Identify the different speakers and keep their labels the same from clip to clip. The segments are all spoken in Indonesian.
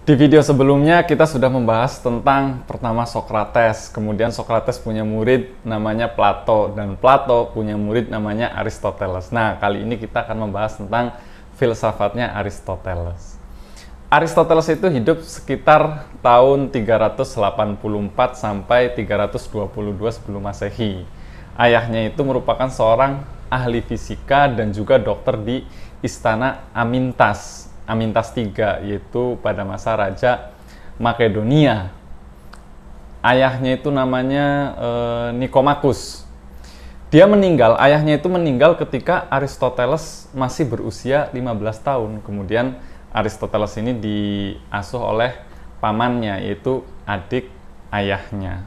Speaker 1: Di video sebelumnya kita sudah membahas tentang pertama Sokrates, kemudian Sokrates punya murid namanya Plato, dan Plato punya murid namanya Aristoteles. Nah, kali ini kita akan membahas tentang filsafatnya Aristoteles. Aristoteles itu hidup sekitar tahun 384 sampai 322 sebelum Masehi. Ayahnya itu merupakan seorang ahli fisika dan juga dokter di istana Amintas III, yaitu pada masa Raja Makedonia. Ayahnya itu namanya Nikomakus. Ayahnya itu meninggal ketika Aristoteles masih berusia 15 tahun. Kemudian Aristoteles ini diasuh oleh pamannya, yaitu adik ayahnya.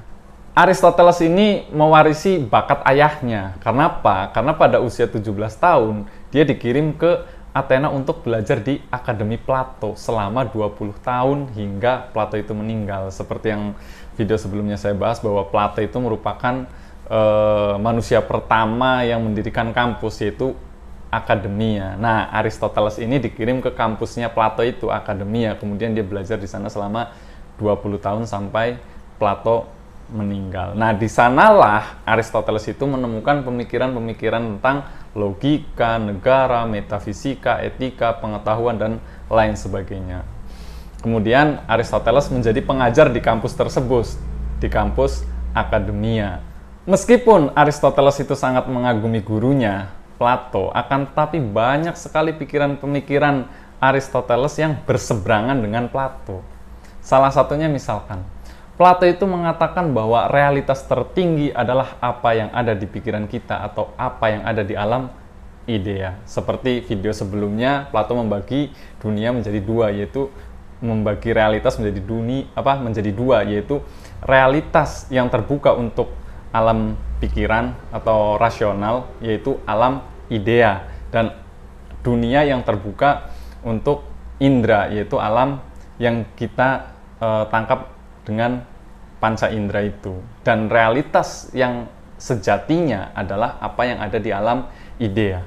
Speaker 1: Aristoteles ini mewarisi bakat ayahnya. Kenapa? Karena pada usia 17 tahun, dia dikirim ke Athena untuk belajar di Akademi Plato selama 20 tahun hingga Plato itu meninggal. Seperti yang video sebelumnya saya bahas bahwa Plato itu merupakan manusia pertama yang mendirikan kampus, yaitu Akademia. Nah, Aristoteles ini dikirim ke kampusnya Plato itu, Akademia. Kemudian dia belajar di sana selama 20 tahun sampai Plato meninggal. Nah, di sanalah Aristoteles itu menemukan pemikiran-pemikiran tentang logika, negara, metafisika, etika, pengetahuan, dan lain sebagainya. Kemudian Aristoteles menjadi pengajar di kampus tersebut, di kampus Akademia. Meskipun Aristoteles itu sangat mengagumi gurunya, Plato, akan tetapi banyak sekali pikiran-pemikiran Aristoteles yang berseberangan dengan Plato. Salah satunya misalkan, Plato itu mengatakan bahwa realitas tertinggi adalah apa yang ada di pikiran kita atau apa yang ada di alam idea. Seperti video sebelumnya, Plato membagi dunia menjadi dua, yaitu membagi realitas menjadi dua, yaitu realitas yang terbuka untuk alam pikiran atau rasional, yaitu alam idea, dan dunia yang terbuka untuk indera, yaitu alam yang kita tangkap dengan panca indera itu. Dan realitas yang sejatinya adalah apa yang ada di alam idea.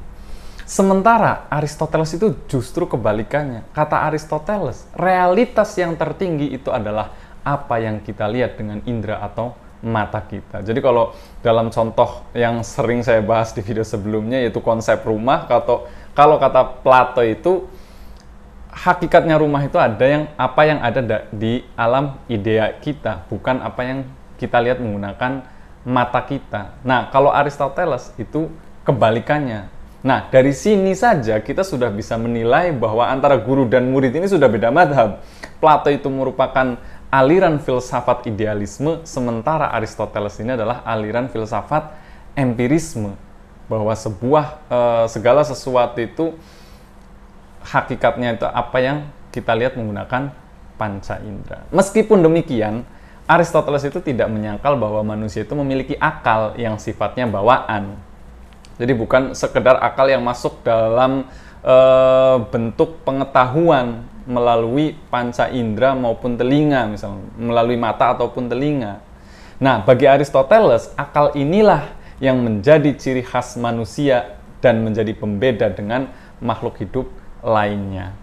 Speaker 1: Sementara Aristoteles itu justru kebalikannya. Kata Aristoteles, realitas yang tertinggi itu adalah apa yang kita lihat dengan indera atau mata kita. Jadi kalau dalam contoh yang sering saya bahas di video sebelumnya, yaitu konsep rumah, kalau kata Plato itu hakikatnya rumah itu apa yang ada di alam idea kita, bukan apa yang kita lihat menggunakan mata kita. Nah, kalau Aristoteles itu kebalikannya. Nah, dari sini saja kita sudah bisa menilai bahwa antara guru dan murid ini sudah beda madhab. Plato itu merupakan aliran filsafat idealisme, sementara Aristoteles ini adalah aliran filsafat empirisme, bahwa segala sesuatu itu hakikatnya itu apa yang kita lihat menggunakan panca indera. Meskipun demikian, Aristoteles itu tidak menyangkal bahwa manusia itu memiliki akal yang sifatnya bawaan. Jadi bukan sekedar akal yang masuk dalam bentuk pengetahuan melalui panca indera maupun telinga, misalnya melalui mata ataupun telinga. Nah, bagi Aristoteles, akal inilah yang menjadi ciri khas manusia dan menjadi pembeda dengan makhluk hidup lainnya.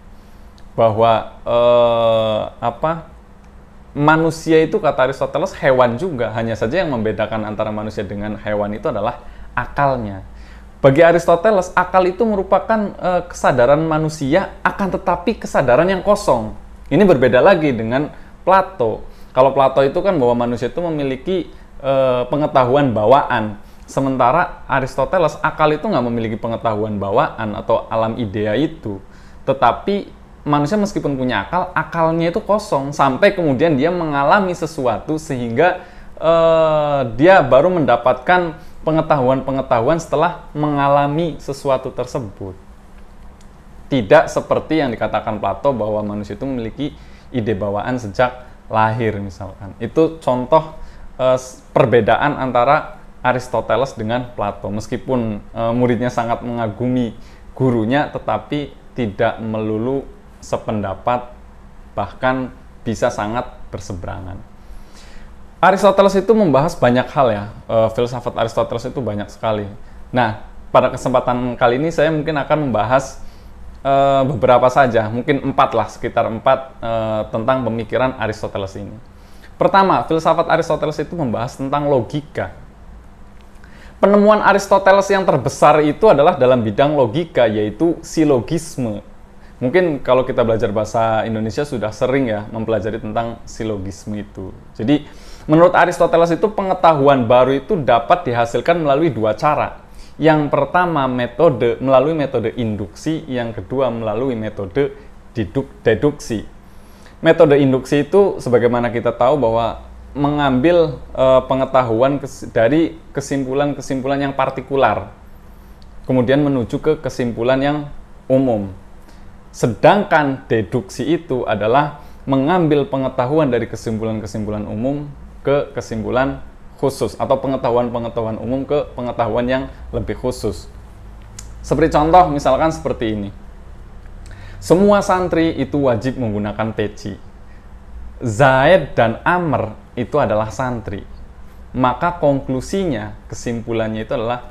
Speaker 1: Bahwa manusia itu, kata Aristoteles, hewan juga. Hanya saja yang membedakan antara manusia dengan hewan itu adalah akalnya. Bagi Aristoteles, akal itu merupakan kesadaran manusia, akan tetapi kesadaran yang kosong. Ini berbeda lagi dengan Plato. Kalau Plato itu kan bahwa manusia itu memiliki pengetahuan bawaan. Sementara Aristoteles, akal itu nggak memiliki pengetahuan bawaan atau alam idea itu. Tetapi manusia meskipun punya akal, akalnya itu kosong. Sampai kemudian dia mengalami sesuatu sehingga dia baru mendapatkan pengetahuan-pengetahuan setelah mengalami sesuatu tersebut. Tidak seperti yang dikatakan Plato bahwa manusia itu memiliki ide bawaan sejak lahir misalkan. Itu contoh perbedaan antara Aristoteles dengan Plato. Meskipun muridnya sangat mengagumi gurunya, tetapi tidak melulu sependapat, bahkan bisa sangat berseberangan. Aristoteles itu membahas banyak hal ya, filsafat Aristoteles itu banyak sekali. Nah, pada kesempatan kali ini saya mungkin akan membahas beberapa saja, mungkin 4 lah, sekitar 4 tentang pemikiran Aristoteles ini. Pertama, filsafat Aristoteles itu membahas tentang logika. Penemuan Aristoteles yang terbesar itu adalah dalam bidang logika, yaitu silogisme. Mungkin kalau kita belajar bahasa Indonesia sudah sering ya mempelajari tentang silogisme itu. Jadi, menurut Aristoteles itu pengetahuan baru itu dapat dihasilkan melalui 2 cara. Yang pertama melalui metode induksi, yang kedua melalui metode deduksi. Metode induksi itu sebagaimana kita tahu bahwa mengambil pengetahuan dari kesimpulan-kesimpulan yang partikular, kemudian menuju ke kesimpulan yang umum. Sedangkan deduksi itu adalah mengambil pengetahuan dari kesimpulan-kesimpulan umum ke kesimpulan khusus, atau pengetahuan-pengetahuan umum ke pengetahuan yang lebih khusus. Seperti contoh, misalkan seperti ini. Semua santri itu wajib menggunakan peci. Zaid dan Amr itu adalah santri. Maka konklusinya, kesimpulannya itu adalah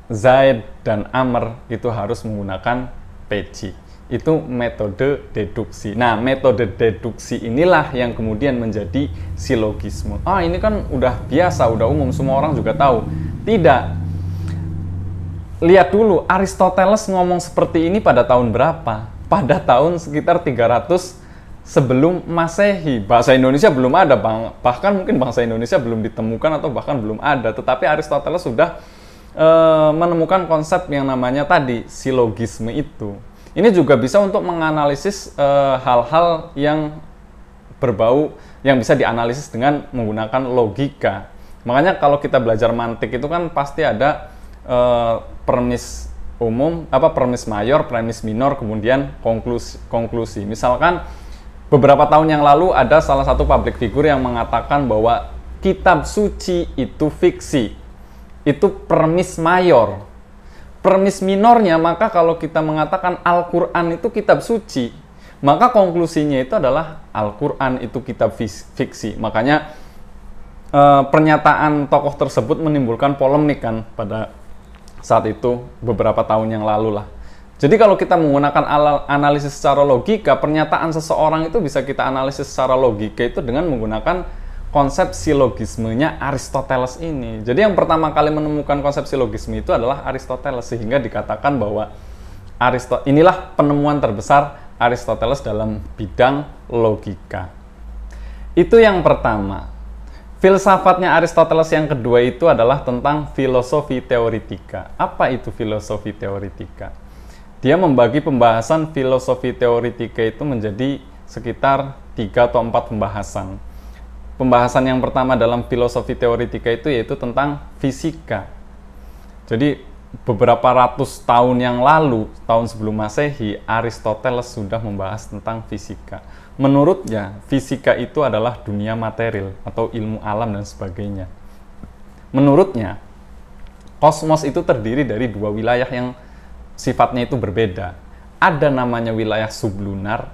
Speaker 1: Zaid dan Amr itu harus menggunakan peci. Itu metode deduksi. Nah, metode deduksi inilah yang kemudian menjadi silogisme. Ini kan udah biasa, udah umum, semua orang juga tahu. Tidak. Lihat dulu, Aristoteles ngomong seperti ini pada tahun berapa? Pada tahun sekitar 300 sebelum Masehi. Bahasa Indonesia belum ada, bahkan mungkin bahasa Indonesia belum ditemukan atau bahkan belum ada. Tetapi Aristoteles sudah menemukan konsep yang namanya tadi, silogisme itu. Ini juga bisa untuk menganalisis hal-hal yang berbau, yang bisa dianalisis dengan menggunakan logika. Makanya kalau kita belajar mantik itu kan pasti ada premis umum, premis mayor, premis minor, kemudian konklusi. Misalkan beberapa tahun yang lalu ada salah satu public figure yang mengatakan bahwa kitab suci itu fiksi. Itu premis mayor. Premis minornya, maka kalau kita mengatakan Al-Quran itu kitab suci, maka konklusinya itu adalah Al-Quran itu kitab fiksi. Makanya pernyataan tokoh tersebut menimbulkan polemik kan pada saat itu, beberapa tahun yang lalu lah. Jadi kalau kita menggunakan analisis secara logika, pernyataan seseorang itu bisa kita analisis secara logika itu dengan menggunakan konsep silogismenya Aristoteles ini. Jadi yang pertama kali menemukan konsep silogisme itu adalah Aristoteles, sehingga dikatakan bahwa inilah penemuan terbesar Aristoteles dalam bidang logika. Itu yang pertama. Filsafatnya Aristoteles yang kedua itu adalah tentang filosofi teoritika. Apa itu filosofi teoritika? Dia membagi pembahasan filosofi teoritika itu menjadi sekitar 3 atau 4 pembahasan. Pembahasan yang pertama dalam filosofi teoritika itu yaitu tentang fisika. Jadi beberapa ratus tahun yang lalu, tahun sebelum Masehi, Aristoteles sudah membahas tentang fisika. Menurutnya, fisika itu adalah dunia material atau ilmu alam dan sebagainya. Menurutnya, kosmos itu terdiri dari 2 wilayah yang sifatnya itu berbeda. Ada namanya wilayah sublunar,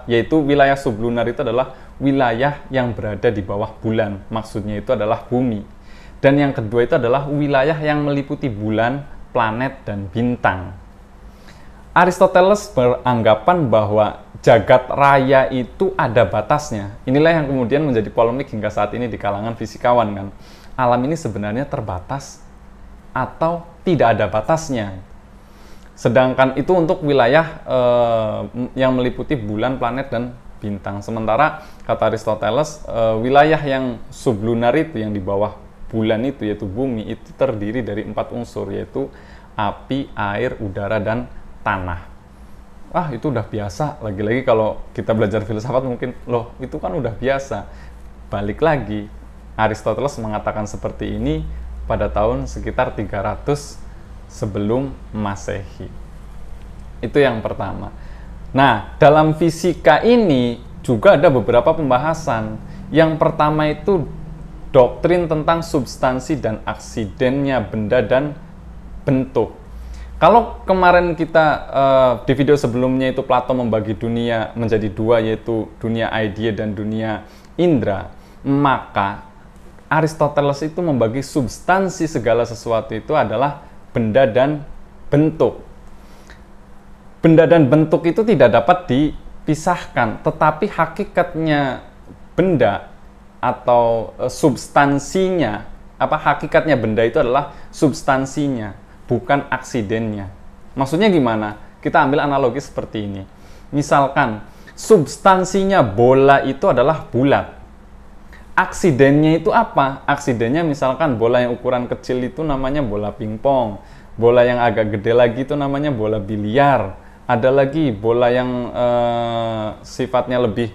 Speaker 1: yaitu wilayah sublunar itu adalah wilayah yang berada di bawah bulan, maksudnya itu adalah bumi. Dan yang kedua itu adalah wilayah yang meliputi bulan, planet, dan bintang. Aristoteles beranggapan bahwa jagat raya itu ada batasnya. Inilah yang kemudian menjadi polemik hingga saat ini di kalangan fisikawan kan. Alam ini sebenarnya terbatas atau tidak ada batasnya. Sedangkan itu untuk wilayah yang meliputi bulan, planet, dan bintang. Sementara kata Aristoteles, wilayah yang sublunar itu, yang di bawah bulan itu, yaitu bumi, itu terdiri dari 4 unsur, yaitu api, air, udara, dan tanah. Itu udah biasa. Lagi-lagi kalau kita belajar filsafat mungkin, loh itu kan udah biasa. Balik lagi, Aristoteles mengatakan seperti ini pada tahun sekitar 300 sebelum Masehi. Itu yang pertama. Nah, dalam fisika ini juga ada beberapa pembahasan. Yang pertama itu doktrin tentang substansi dan aksidennya benda dan bentuk. Kalau kemarin kita di video sebelumnya itu Plato membagi dunia menjadi 2, yaitu dunia idea dan dunia indera, maka Aristoteles itu membagi substansi segala sesuatu itu adalah benda dan bentuk. Benda dan bentuk itu tidak dapat dipisahkan, tetapi hakikatnya benda atau substansinya, hakikatnya benda itu adalah substansinya, bukan aksidennya. Maksudnya gimana? Kita ambil analogi seperti ini. Misalkan substansinya bola itu adalah bulat. Aksidennya itu apa? Aksidennya misalkan bola yang ukuran kecil itu namanya bola pingpong. Bola yang agak gede lagi itu namanya bola biliar. Ada lagi bola yang sifatnya lebih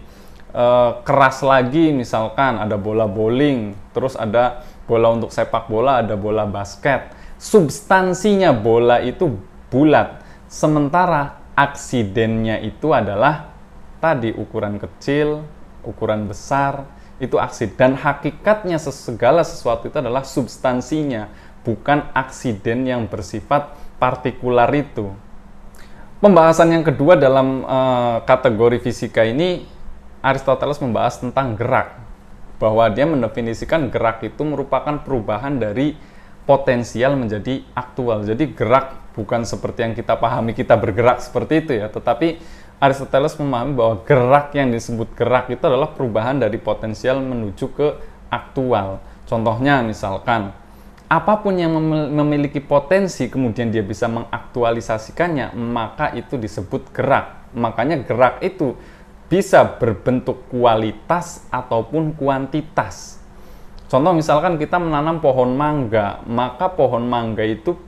Speaker 1: keras lagi, misalkan ada bola bowling. Terus ada bola untuk sepak bola, ada bola basket. Substansinya bola itu bulat. Sementara aksidennya itu adalah tadi ukuran kecil, ukuran besar, itu aksiden. Dan hakikatnya segala sesuatu itu adalah substansinya, bukan aksiden yang bersifat partikular itu. Pembahasan yang kedua dalam kategori fisika ini, Aristoteles membahas tentang gerak, bahwa dia mendefinisikan gerak itu merupakan perubahan dari potensial menjadi aktual. Jadi gerak bukan seperti yang kita pahami, kita bergerak seperti itu ya, tetapi Aristoteles memahami bahwa gerak yang disebut gerak itu adalah perubahan dari potensial menuju ke aktual. Contohnya misalkan, apapun yang memiliki potensi kemudian dia bisa mengaktualisasikannya, maka itu disebut gerak. Makanya gerak itu bisa berbentuk kualitas ataupun kuantitas. Contoh misalkan kita menanam pohon mangga, maka pohon mangga itu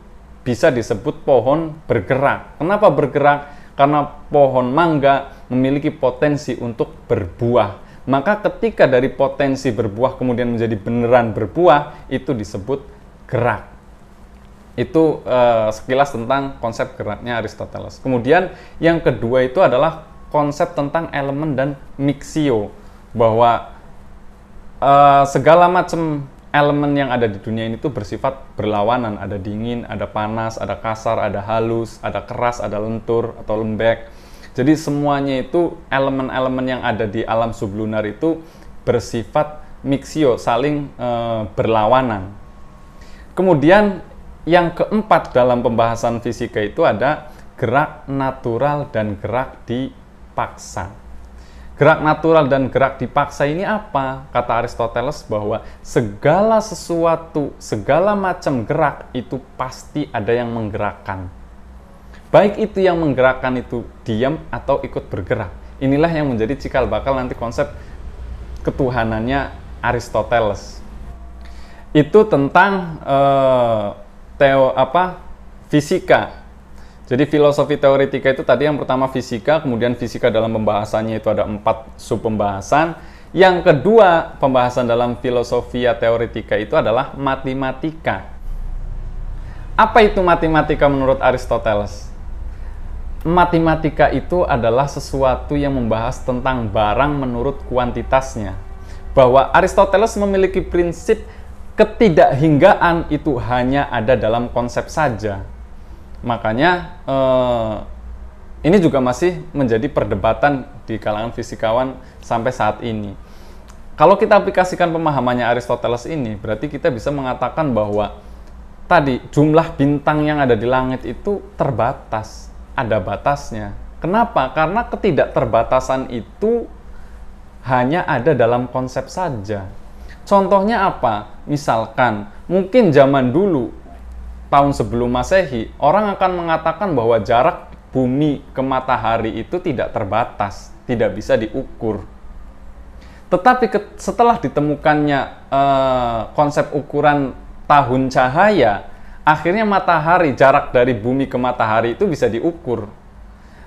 Speaker 1: bisa disebut pohon bergerak. Kenapa bergerak? Karena pohon mangga memiliki potensi untuk berbuah. Maka ketika dari potensi berbuah kemudian menjadi beneran berbuah, itu disebut gerak. Itu sekilas tentang konsep geraknya Aristoteles. Kemudian yang kedua itu adalah konsep tentang elemen dan mixio, bahwa segala macam elemen yang ada di dunia ini tuh bersifat berlawanan. Ada dingin, ada panas, ada kasar, ada halus, ada keras, ada lentur atau lembek. Jadi semuanya itu elemen-elemen yang ada di alam sublunar itu bersifat mixio, saling berlawanan. Kemudian yang keempat dalam pembahasan fisika itu ada gerak natural dan gerak dipaksa. Gerak natural dan gerak dipaksa ini apa? Kata Aristoteles bahwa segala sesuatu, segala macam gerak itu pasti ada yang menggerakkan. Baik itu yang menggerakkan itu diam atau ikut bergerak. Inilah yang menjadi cikal bakal nanti konsep ketuhanannya Aristoteles. Itu tentang fisika. Jadi filosofi teoretika itu tadi yang pertama fisika, kemudian fisika dalam pembahasannya itu ada 4 sub pembahasan. Yang kedua pembahasan dalam filosofia teoretika itu adalah matematika. Apa itu matematika menurut Aristoteles? Matematika itu adalah sesuatu yang membahas tentang barang menurut kuantitasnya. Bahwa Aristoteles memiliki prinsip ketidakhinggaan itu hanya ada dalam konsep saja. Makanya ini juga masih menjadi perdebatan di kalangan fisikawan sampai saat ini. Kalau kita aplikasikan pemahamannya Aristoteles ini, berarti kita bisa mengatakan bahwa tadi jumlah bintang yang ada di langit itu terbatas, ada batasnya. Kenapa? Karena ketidakterbatasan itu hanya ada dalam konsep saja. Contohnya apa? Misalkan, mungkin zaman dulu, tahun sebelum Masehi, orang akan mengatakan bahwa jarak bumi ke matahari itu tidak terbatas, tidak bisa diukur. Tetapi setelah ditemukannya konsep ukuran tahun cahaya, akhirnya matahari, jarak dari bumi ke matahari itu bisa diukur.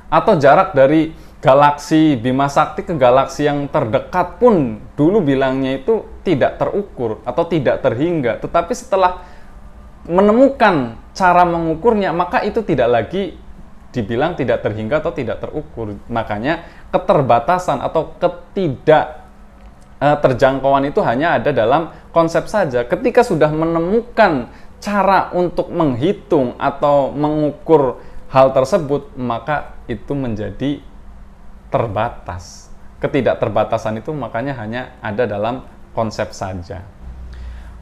Speaker 1: Atau jarak dari galaksi Bima Sakti ke galaksi yang terdekat pun dulu bilangnya itu tidak terukur atau tidak terhingga. Tetapi setelah menemukan cara mengukurnya, maka itu tidak lagi dibilang tidak terhingga atau tidak terukur. Makanya keterbatasan atau terjangkauan itu hanya ada dalam konsep saja. Ketika sudah menemukan cara untuk menghitung atau mengukur hal tersebut, maka itu menjadi terbatas. Ketidakterbatasan itu makanya hanya ada dalam konsep saja.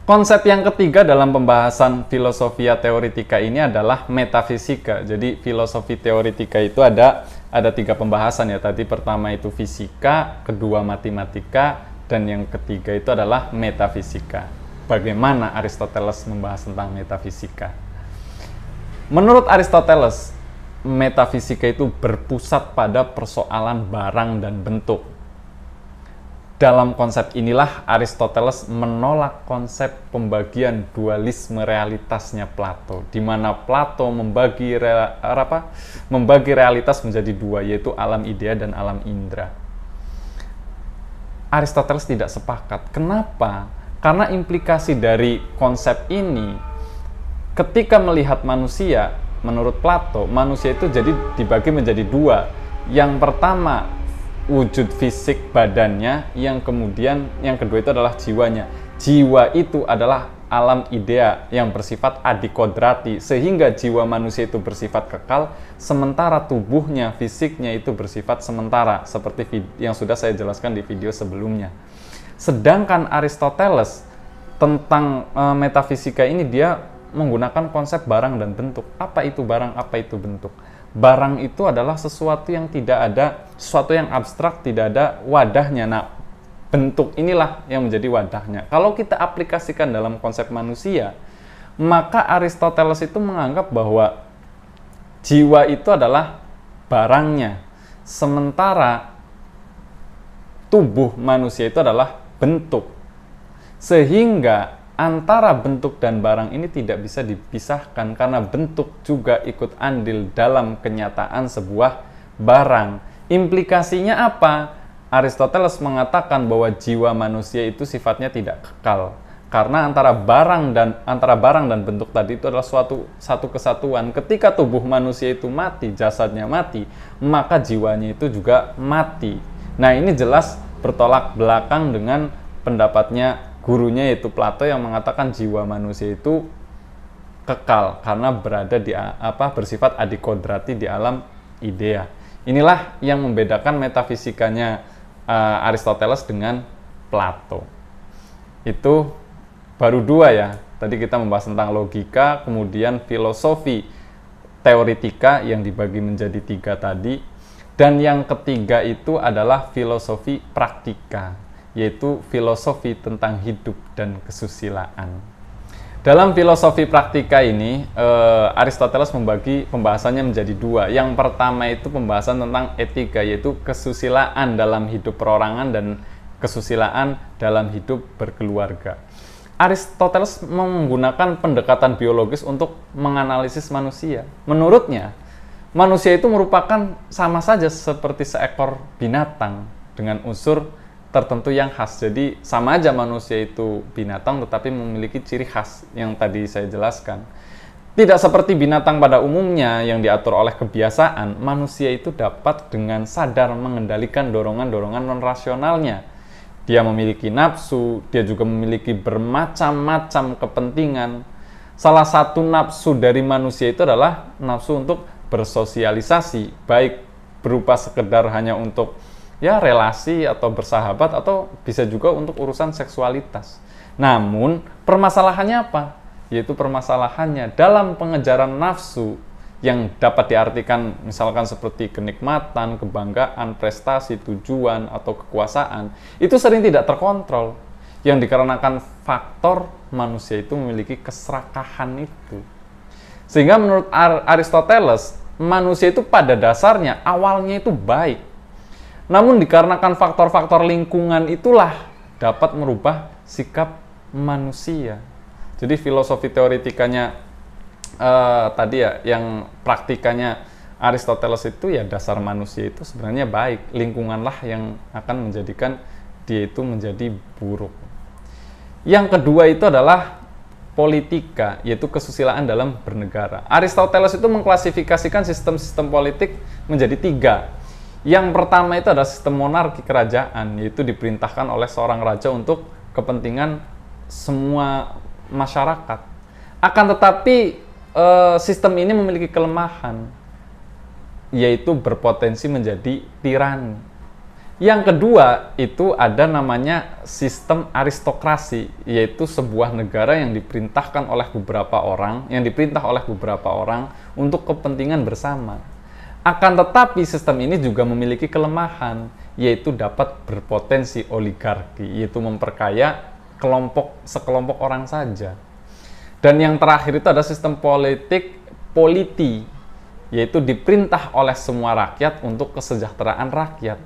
Speaker 1: Konsep yang ketiga dalam pembahasan filosofia teoretika ini adalah metafisika. Jadi filosofi teoretika itu ada 3 pembahasan ya. Tadi pertama itu fisika, kedua matematika, dan yang ketiga itu adalah metafisika. Bagaimana Aristoteles membahas tentang metafisika? Menurut Aristoteles, metafisika itu berpusat pada persoalan barang dan bentuk. Dalam konsep inilah Aristoteles menolak konsep pembagian dualisme realitasnya Plato, di mana Plato membagi realitas menjadi 2, yaitu alam idea dan alam indera. Aristoteles tidak sepakat. Kenapa? Karena implikasi dari konsep ini, ketika melihat manusia, menurut Plato, manusia itu jadi dibagi menjadi 2. Yang pertama, wujud fisik badannya, yang kedua itu adalah jiwanya. Jiwa itu adalah alam idea yang bersifat adikodrati, sehingga jiwa manusia itu bersifat kekal, sementara tubuhnya, fisiknya itu bersifat sementara, seperti yang sudah saya jelaskan di video sebelumnya. Sedangkan Aristoteles tentang metafisika ini dia menggunakan konsep barang dan bentuk. Apa itu barang, apa itu bentuk? Barang itu adalah sesuatu yang tidak ada, sesuatu yang abstrak, tidak ada wadahnya. Nah, bentuk inilah yang menjadi wadahnya. Kalau kita aplikasikan dalam konsep manusia, maka Aristoteles itu menganggap bahwa jiwa itu adalah barangnya, sementara tubuh manusia itu adalah bentuk. Sehingga antara bentuk dan barang ini tidak bisa dipisahkan, karena bentuk juga ikut andil dalam kenyataan sebuah barang. Implikasinya apa? Aristoteles mengatakan bahwa jiwa manusia itu sifatnya tidak kekal, karena antara barang dan bentuk tadi itu adalah satu kesatuan. Ketika tubuh manusia itu mati, jasadnya mati, maka jiwanya itu juga mati. Nah, ini jelas bertolak belakang dengan pendapatnya gurunya, yaitu Plato, yang mengatakan jiwa manusia itu kekal karena berada di bersifat adikodrati di alam idea. Inilah yang membedakan metafisikanya Aristoteles dengan Plato. Itu baru 2 ya. Tadi kita membahas tentang logika, kemudian filosofi teoretika yang dibagi menjadi 3 tadi, dan yang ketiga itu adalah filosofi praktika, yaitu filosofi tentang hidup dan kesusilaan. Dalam filosofi praktika ini, Aristoteles membagi pembahasannya menjadi 2. Yang pertama itu pembahasan tentang etika, yaitu kesusilaan dalam hidup perorangan dan kesusilaan dalam hidup berkeluarga. Aristoteles menggunakan pendekatan biologis untuk menganalisis manusia. Menurutnya, manusia itu merupakan sama saja seperti seekor binatang dengan unsur tertentu yang khas. Jadi sama aja manusia itu binatang tetapi memiliki ciri khas yang tadi saya jelaskan. Tidak seperti binatang pada umumnya yang diatur oleh kebiasaan, manusia itu dapat dengan sadar mengendalikan dorongan-dorongan non-rasionalnya. Dia memiliki nafsu, dia juga memiliki bermacam-macam kepentingan. Salah satu nafsu dari manusia itu adalah nafsu untuk bersosialisasi, baik berupa sekedar hanya untuk relasi atau bersahabat, atau bisa juga untuk urusan seksualitas. Namun permasalahannya apa? Yaitu permasalahannya dalam pengejaran nafsu yang dapat diartikan misalkan seperti kenikmatan, kebanggaan, prestasi, tujuan, atau kekuasaan, itu sering tidak terkontrol, yang dikarenakan faktor manusia itu memiliki keserakahan itu. Sehingga menurut Aristoteles, manusia itu pada dasarnya awalnya itu baik. Namun dikarenakan faktor-faktor lingkungan itulah dapat merubah sikap manusia. Jadi filosofi teoretikanya tadi ya, yang praktikanya Aristoteles itu ya dasar manusia itu sebenarnya baik. Lingkunganlah yang akan menjadikan dia itu menjadi buruk. Yang kedua itu adalah politika, yaitu kesusilaan dalam bernegara. Aristoteles itu mengklasifikasikan sistem-sistem politik menjadi 3. Yang pertama itu adalah sistem monarki kerajaan, yaitu diperintahkan oleh seorang raja untuk kepentingan semua masyarakat. Akan tetapi sistem ini memiliki kelemahan, yaitu berpotensi menjadi tirani. Yang kedua, itu ada namanya sistem aristokrasi, yaitu sebuah negara yang diperintahkan oleh beberapa orang, untuk kepentingan bersama. Akan tetapi sistem ini juga memiliki kelemahan, yaitu dapat berpotensi oligarki, yaitu memperkaya sekelompok orang saja. Dan yang terakhir itu ada sistem politi, yaitu diperintah oleh semua rakyat untuk kesejahteraan rakyat.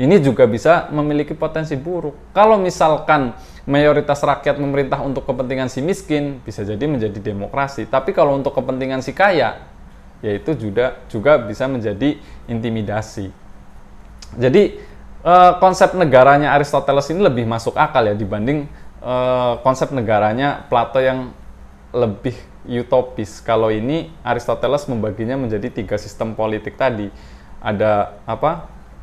Speaker 1: Ini juga bisa memiliki potensi buruk. Kalau misalkan mayoritas rakyat memerintah untuk kepentingan si miskin, bisa jadi menjadi demokrasi. Tapi kalau untuk kepentingan si kaya, yaitu juga bisa menjadi intimidasi. Jadi konsep negaranya Aristoteles ini lebih masuk akal ya dibanding konsep negaranya Plato yang lebih utopis. Kalau ini Aristoteles membaginya menjadi 3 sistem politik tadi. Ada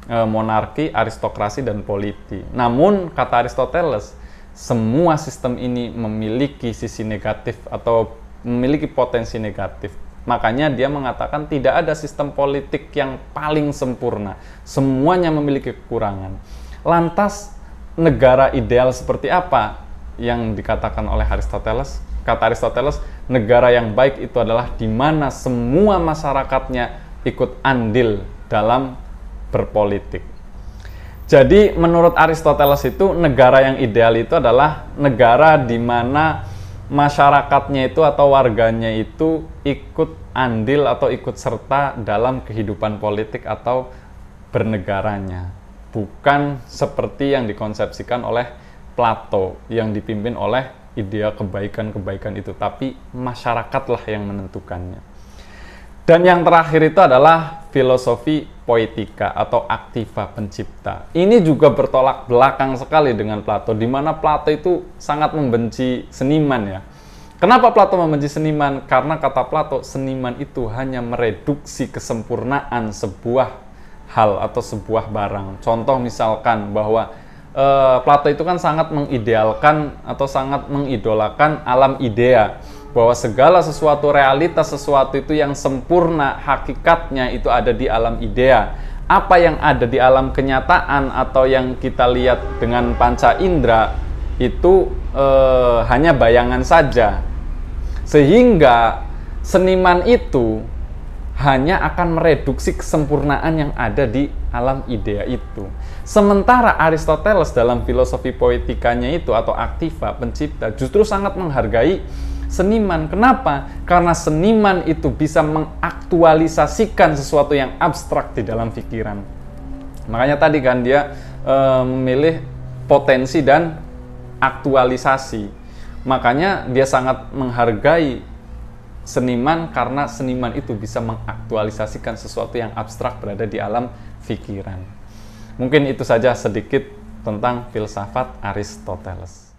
Speaker 1: monarki, aristokrasi, dan politi. Namun, kata Aristoteles, semua sistem ini memiliki sisi negatif atau memiliki potensi negatif. Makanya dia mengatakan tidak ada sistem politik yang paling sempurna. Semuanya memiliki kekurangan. Lantas, negara ideal seperti apa yang dikatakan oleh Aristoteles? Kata Aristoteles, negara yang baik itu adalah di mana semua masyarakatnya ikut andil dalam berpolitik. Jadi menurut Aristoteles itu negara yang ideal itu adalah negara di mana masyarakatnya itu atau warganya itu ikut andil atau ikut serta dalam kehidupan politik atau bernegaranya. Bukan seperti yang dikonsepsikan oleh Plato yang dipimpin oleh idea kebaikan-kebaikan itu, tapi masyarakatlah yang menentukannya. Dan yang terakhir itu adalah filosofi poetika atau aktiva pencipta. Ini juga bertolak belakang sekali dengan Plato, di mana Plato itu sangat membenci seniman ya. Kenapa Plato membenci seniman? Karena kata Plato, seniman itu hanya mereduksi kesempurnaan sebuah hal atau sebuah barang. Contoh misalkan bahwa Plato itu kan sangat mengidealkan atau sangat mengidolakan alam idea, bahwa segala sesuatu, realitas sesuatu itu yang sempurna, hakikatnya itu ada di alam idea. Apa yang ada di alam kenyataan atau yang kita lihat dengan panca indera itu hanya bayangan saja. Sehingga seniman itu hanya akan mereduksi kesempurnaan yang ada di alam idea itu. Sementara Aristoteles dalam filosofi poetikanya itu atau aktiva pencipta justru sangat menghargai seniman. Kenapa? Karena seniman itu bisa mengaktualisasikan sesuatu yang abstrak di dalam pikiran. Makanya tadi kan dia memilih potensi dan aktualisasi. Makanya dia sangat menghargai seniman karena seniman itu bisa mengaktualisasikan sesuatu yang abstrak berada di alam pikiran. Mungkin itu saja sedikit tentang filsafat Aristoteles.